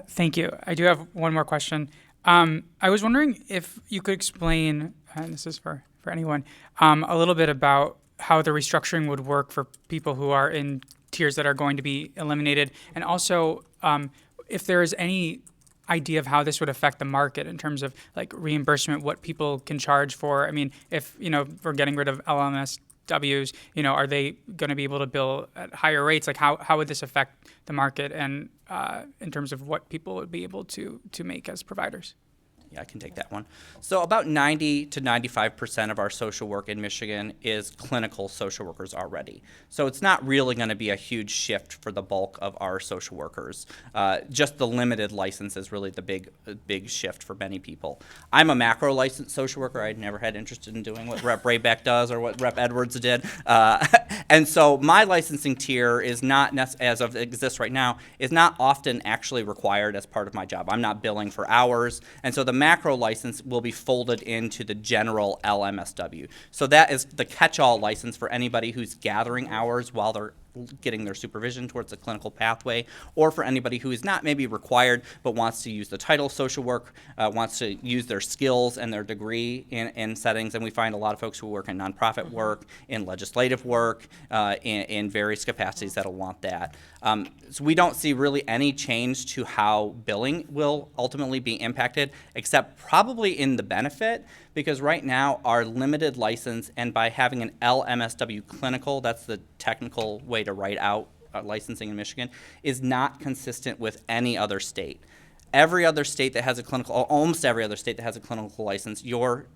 Thank you. I do have one more question. I was wondering if you could explain, and this is for anyone, a little bit about how the restructuring would work for people who are in tiers that are going to be eliminated, and also if there is any idea of how this would affect the market in terms of like reimbursement, what people can charge for. I mean, if we're getting rid of LMSWs, are they going to be able to bill at higher rates? Like how would this affect the market and in terms of what people would be able to make as providers? Yeah, I can take that one. So about 90 to 95% of our social work in Michigan is clinical social workers already. So it's not really going to be a huge shift for the bulk of our social workers. Just the limited license is really the big shift for many people. I'm a macro licensed social worker. I'd never had interest in doing what Rep Breijak does or what Rep Edwards did. And so my licensing tier is not, as of exists right now, is not often actually required as part of my job. I'm not billing for hours. And so the macro license will be folded into the general LMSW. So that is the catch-all license for anybody who's gathering hours while they're getting their supervision towards the clinical pathway, or for anybody who is not maybe required but wants to use the title social work, wants to use their skills and their degree in settings. And we find a lot of folks who work in nonprofit work, in legislative work, in various capacities that'll want that. So we don't see really any change to how billing will ultimately be impacted, except probably in the benefit, because right now our limited license, and by having an LMSW clinical, that's the technical way to write out licensing in Michigan, is not consistent with any other state. Every other state that has a clinical, almost every other state that has a clinical license, your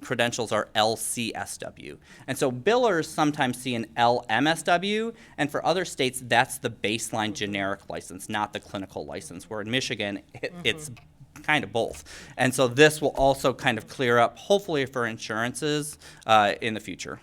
credentials are LCSW. And so billers sometimes see an LMSW, and for other states, that's the baseline generic license, not the clinical license, where in Michigan, it's kind of both. And so this will also kind of clear up, hopefully for insurances in the future.